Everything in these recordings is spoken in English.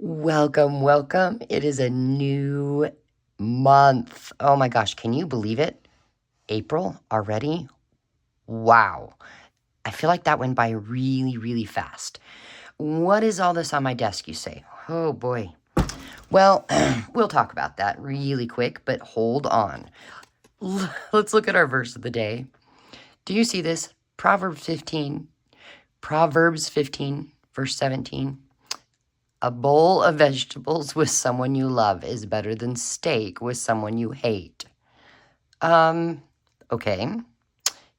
Welcome, welcome. It is a new month. Oh my gosh, can you believe it? April already? Wow. I feel like that went by really, really fast. What is all this on my desk, you say? Oh boy. Well, we'll talk about that really quick, but hold on. Let's look at our verse of the day. Do you see this? Proverbs 15, verse 17. A bowl of vegetables with someone you love is better than steak with someone you hate. Okay.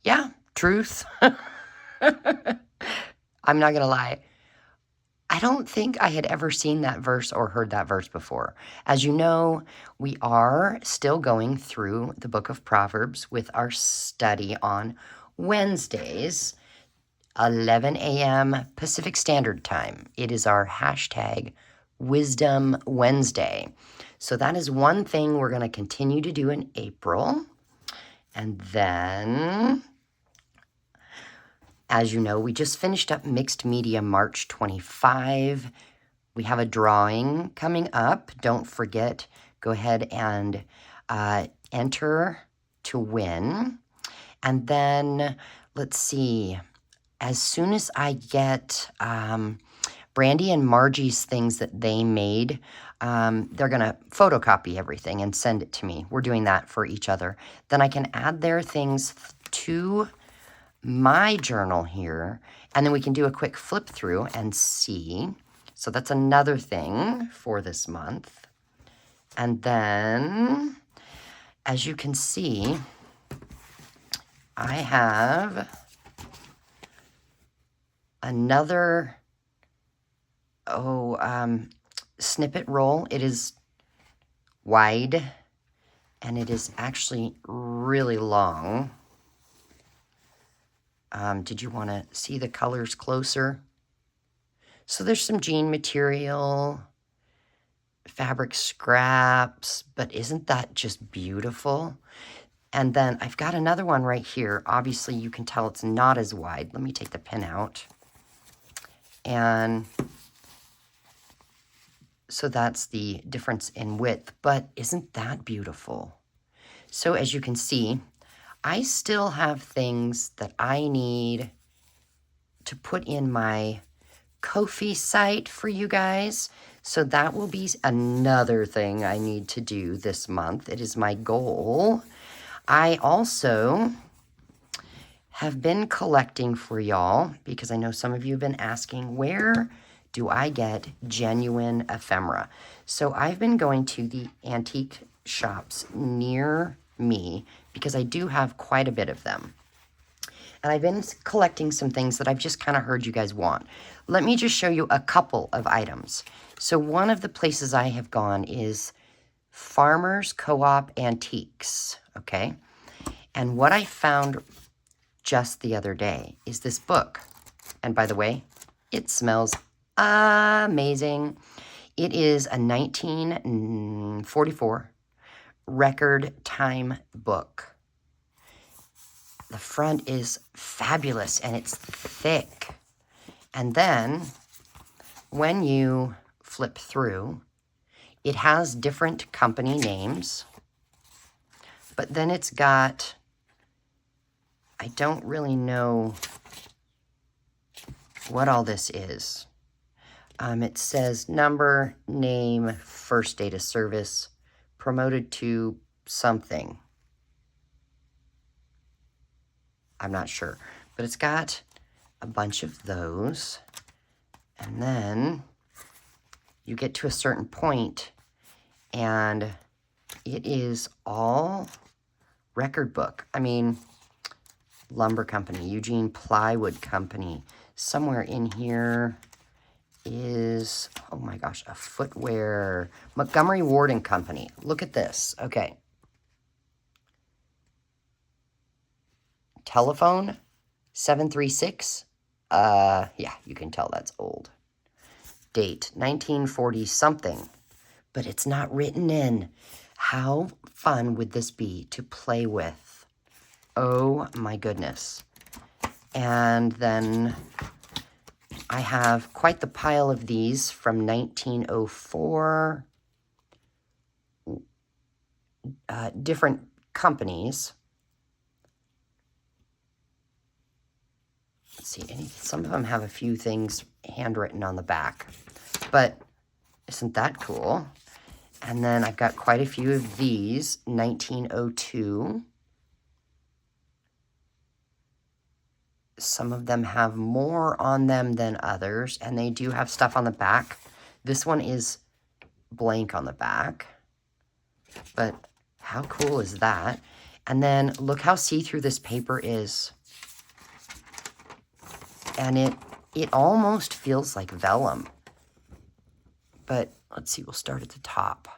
Yeah, truth. I'm not gonna lie. I don't think I had ever seen that verse or heard that verse before. As you know, we are still going through the book of Proverbs with our study on Wednesdays, 11 a.m. Pacific Standard Time. It is our hashtag Wisdom Wednesday. So that is one thing we're going to continue to do in April. And then, as you know, we just finished up Mixed Media March 25. We have a drawing coming up. Don't forget, go ahead and enter to win. And then, let's see, as soon as I get Brandy and Margie's things that they made, they're going to photocopy everything and send it to me. We're doing that for each other. Then I can add their things to my journal here, and then we can do a quick flip through and see. So that's another thing for this month. And then, as you can see, I have another snippet roll. It is wide and it is actually really long. Did you want to see the colors closer? So there's some jean material, fabric scraps, but isn't that just beautiful? And then I've got another one right here. Obviously, you can tell it's not as wide. Let me take the pin out. And so that's the difference in width. But isn't that beautiful? So as you can see, I still have things that I need to put in my Ko-fi site for you guys. So that will be another thing I need to do this month. It is my goal. I also have been collecting for y'all because I know some of you have been asking, where do I get genuine ephemera? So I've been going to the antique shops near me because I do have quite a bit of them. And I've been collecting some things that I've just kind of heard you guys want. Let me just show you a couple of items. So one of the places I have gone is Farmers Co-op Antiques, okay? And what I found just the other day is this book. And by the way, it smells amazing. It is a 1944 record time book. The front is fabulous and it's thick. And then when you flip through, it has different company names, but then it's got, I don't really know what all this is. It says number, name, first date of service, promoted to something. I'm not sure, but it's got a bunch of those. And then you get to a certain point and it is all record book. I mean, lumber company, Eugene Plywood Company. Somewhere in here is, oh my gosh, a footwear, Montgomery Ward and Company. Look at this. Okay. Telephone 736. Yeah, you can tell that's old. Date 1940 something, but it's not written in. How fun would this be to play with? Oh my goodness. And then I have quite the pile of these from 1904, different companies. Let's see, some of them have a few things handwritten on the back, but isn't that cool? And then I've got quite a few of these, 1902. Some of them have more on them than others, and they do have stuff on the back. This one is blank on the back, but how cool is that? And then look how see-through this paper is. And it almost feels like vellum. But let's see, we'll start at the top.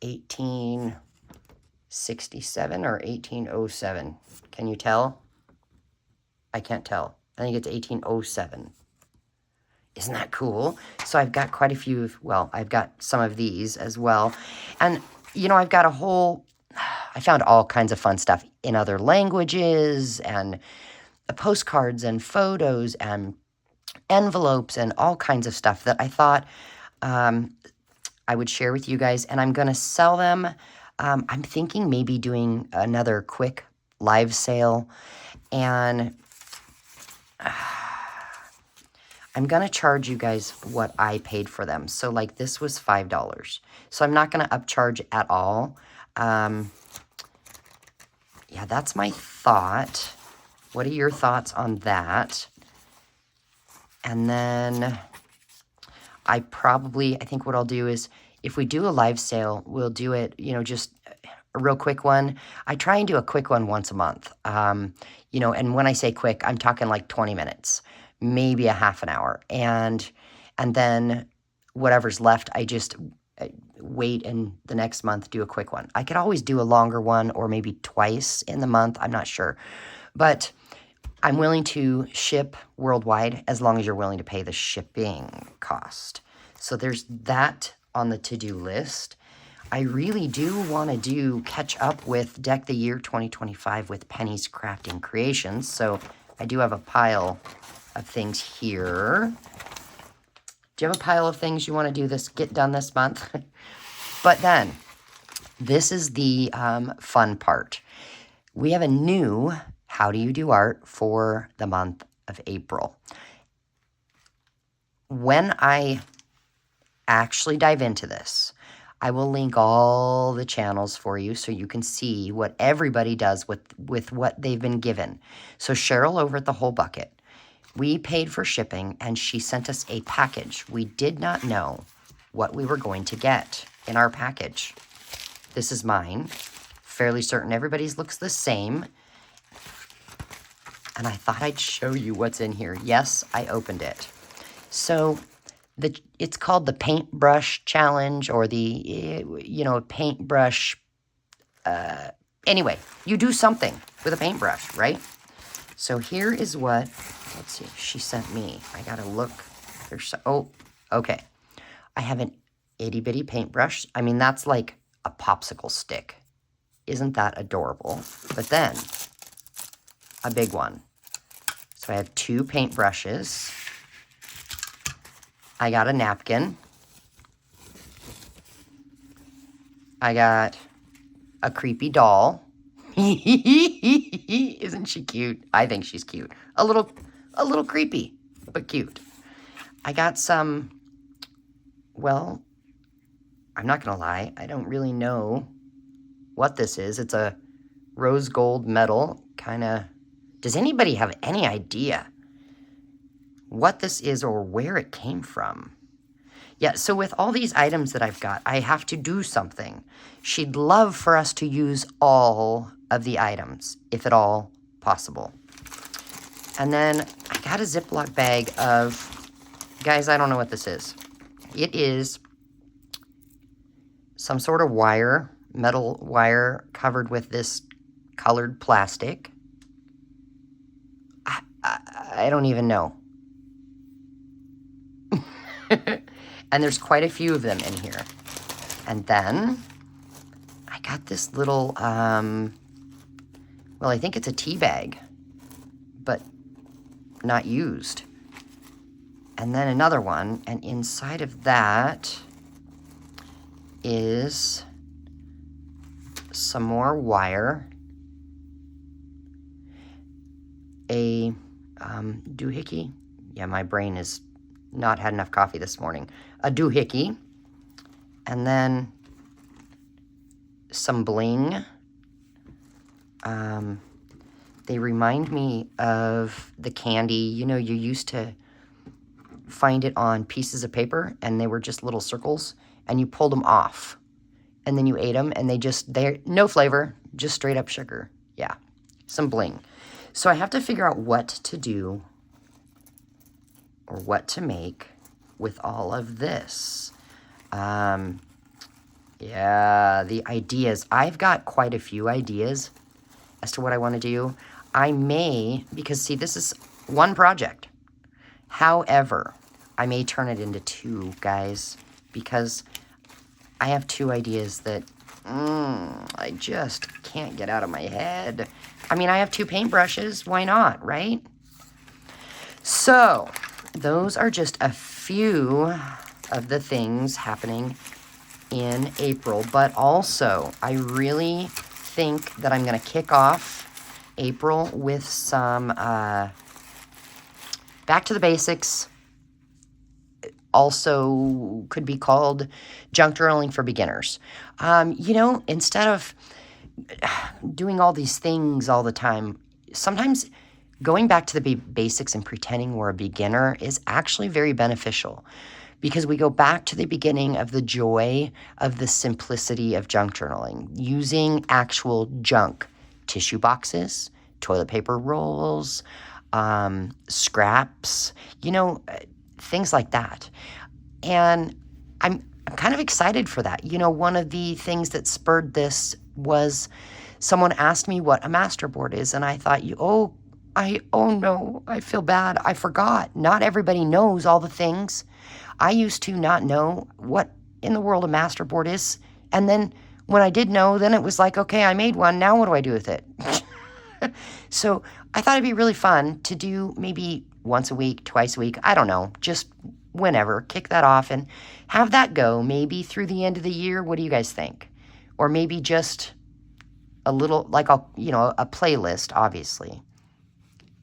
(1867) or 1807. Can you tell? I can't tell. I think it's 1807. Isn't that cool? So I've got quite a few, well, I've got some of these as well. And, you know, I've got I found all kinds of fun stuff in other languages, and postcards and photos and envelopes and all kinds of stuff that I thought I would share with you guys. And I'm going to sell them. I'm thinking maybe doing another quick live sale, and I'm going to charge you guys what I paid for them. So like this was $5. So I'm not going to upcharge at all. Yeah, that's my thought. What are your thoughts on that? And then I think what I'll do is, if we do a live sale, we'll do it, you know, just a real quick one. I try and do a quick one once a month. You know, and when I say quick, I'm talking like 20 minutes, maybe a half an hour. And then whatever's left, I just wait and the next month do a quick one. I could always do a longer one, or maybe twice in the month. I'm not sure. But I'm willing to ship worldwide as long as you're willing to pay the shipping cost. So there's that on the to-do list. I really do want to catch up with Deck the Year 2025 with Penny's Crafting Creations. So I do have a pile of things here. Do you have a pile of things you want to get done this month? But then, this is the fun part. We have a new How Do You Do Art for the month of April. When I actually dive into this, I will link all the channels for you so you can see what everybody does with what they've been given. So Cheryl over at the Whole Bucket, we paid for shipping, and she sent us a package. We did not know what we were going to get in our package. This is mine. Fairly certain everybody's looks the same. And I thought I'd show you what's in here. Yes, I opened it. So it's called the paintbrush challenge, or the, you know, paintbrush. Anyway, you do something with a paintbrush, right? So here is what, let's see, she sent me. I gotta look. Oh, okay. I have an itty bitty paintbrush. I mean, that's like a popsicle stick. Isn't that adorable? But then a big one. So I have 2 paintbrushes. I got a napkin. I got a creepy doll. Isn't she cute? I think she's cute. A little creepy, but cute. I got some, well, I'm not gonna lie, I don't really know what this is. It's a rose gold metal, kind of. Does anybody have any idea what this is or where it came from? Yeah, so with all these items that I've got, I have to do something. She'd love for us to use all of the items, if at all possible. And then I got a Ziploc bag of, guys, I don't know what this is. It is some sort of wire, metal wire covered with this colored plastic. I don't even know. And there's quite a few of them in here. And then I got this little, what well, I think it's a tea bag, but not used. And then another one, and inside of that is some more wire, a doohickey. Yeah, my brain has not had enough coffee this morning. A doohickey, and then some bling. They remind me of the candy. You know, you used to find it on pieces of paper, and they were just little circles, and you pulled them off, and then you ate them, and they're no flavor, just straight up sugar. Yeah, some bling. So I have to figure out what to do or what to make with all of this. Yeah, the ideas. I've got quite a few ideas as to what I want to do. I may, because see, this is one project. However, I may turn it into two, guys, because I have two ideas that I just can't get out of my head. I mean, I have two paintbrushes. Why not, right? So, those are just a few of the things happening in April. But also, I really think that I'm going to kick off April with some back to the basics. Also could be called junk journaling for beginners. You know, instead of doing all these things all the time, sometimes going back to the basics and pretending we're a beginner is actually very beneficial, because we go back to the beginning of the joy of the simplicity of junk journaling, using actual junk, tissue boxes, toilet paper rolls, scraps, you know, things like that. And I'm kind of excited for that. You know, one of the things that spurred this was someone asked me what a master board is, and I thought, oh no, I feel bad. I forgot. Not everybody knows all the things. I used to not know what in the world a master board is. And then when I did know, then it was like, okay, I made one. Now what do I do with it? So I thought it'd be really fun to do maybe once a week, twice a week. I don't know, just whenever. Kick that off and have that go maybe through the end of the year. What do you guys think? Or maybe just a little, like a playlist, obviously.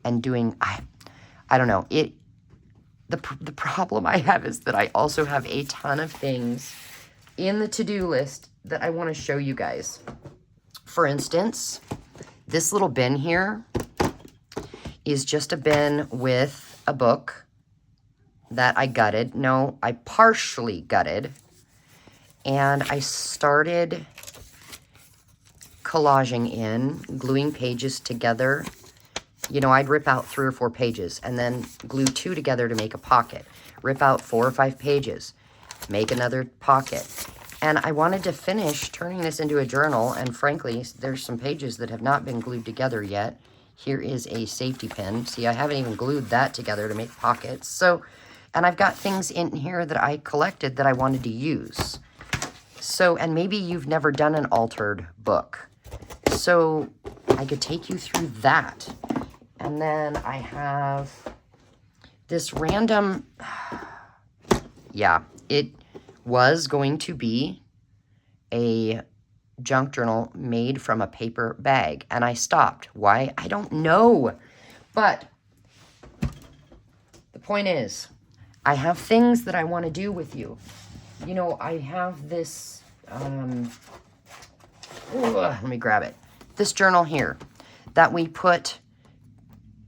And doing, I don't know. The problem I have is that I also have a ton of things in the to-do list that I want to show you guys. For instance, this little bin here is just a bin with a book that I gutted. No, I partially gutted. And I started collaging in, gluing pages together. You know, I'd rip out 3 or 4 pages and then glue 2 together to make a pocket. Rip out 4 or 5 pages, make another pocket. And I wanted to finish turning this into a journal, and frankly, there's some pages that have not been glued together yet. Here is a safety pin. See, I haven't even glued that together to make pockets. So, and I've got things in here that I collected that I wanted to use. So, and maybe you've never done an altered book. So I could take you through that. And then I have this random, yeah, it was going to be a junk journal made from a paper bag, and I stopped. Why? I don't know. But the point is, I have things that I want to do with you. You know, I have this, let me grab it. This journal here that we put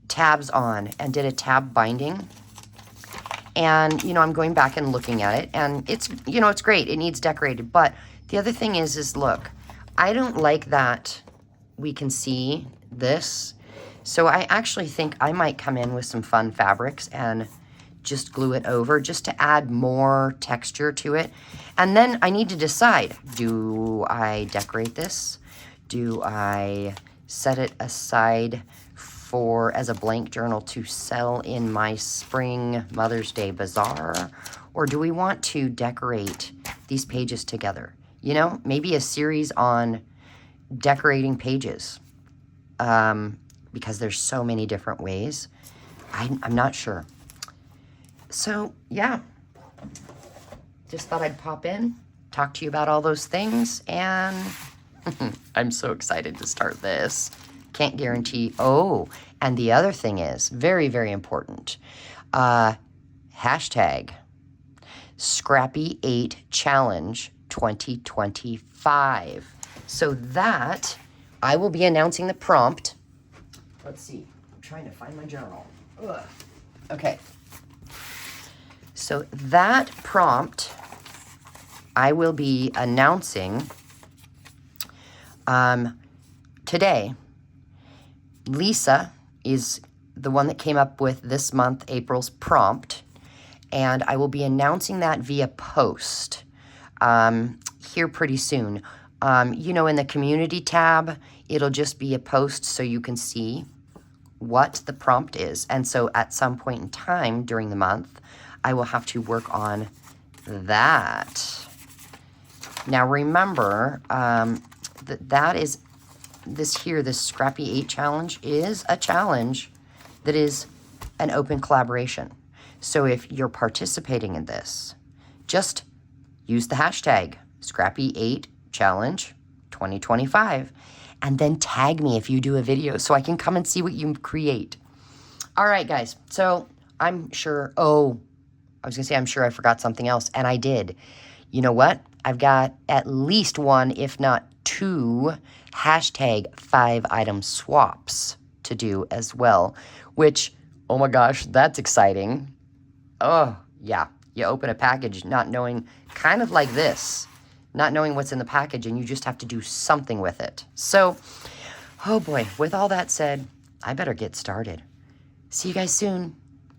tabs on and did a tab binding. And, you know, I'm going back and looking at it, and it's, you know, it's great. It needs decorated. But the other thing is look, I don't like that we can see this. So I actually think I might come in with some fun fabrics and just glue it over just to add more texture to it. And then I need to decide, do I decorate this? Do I set it aside as a blank journal to sell in my spring Mother's Day bazaar? Or do we want to decorate these pages together? You know, maybe a series on decorating pages because there's so many different ways. I'm not sure. So, yeah. Just thought I'd pop in, talk to you about all those things, and I'm so excited to start this. Can't guarantee. Oh, and the other thing is, very, very important, hashtag Scrappy8 Challenge 2025. So that, I will be announcing the prompt. Let's see. I'm trying to find my journal. Ugh. Okay. So that prompt, I will be announcing today. Lisa is the one that came up with this month, April's prompt, and I will be announcing that via post here pretty soon. You know, in the community tab, it'll just be a post so you can see what the prompt is. And so at some point in time during the month, I will have to work on that. Now remember, that is this Scrappy 8 challenge is a challenge that is an open collaboration. So if you're participating in this, just use the hashtag Scrappy 8 Challenge 2025 and then tag me if you do a video so I can come and see what you create. All right, guys. So I'm sure, I'm sure I forgot something else, and I did. You know what? I've got at least one, if not two, hashtag 5-item swaps to do as well, which, oh my gosh, that's exciting. Oh, yeah. You open a package not knowing, kind of like this, not knowing what's in the package, and you just have to do something with it. So, oh boy, with all that said, I better get started. See you guys soon.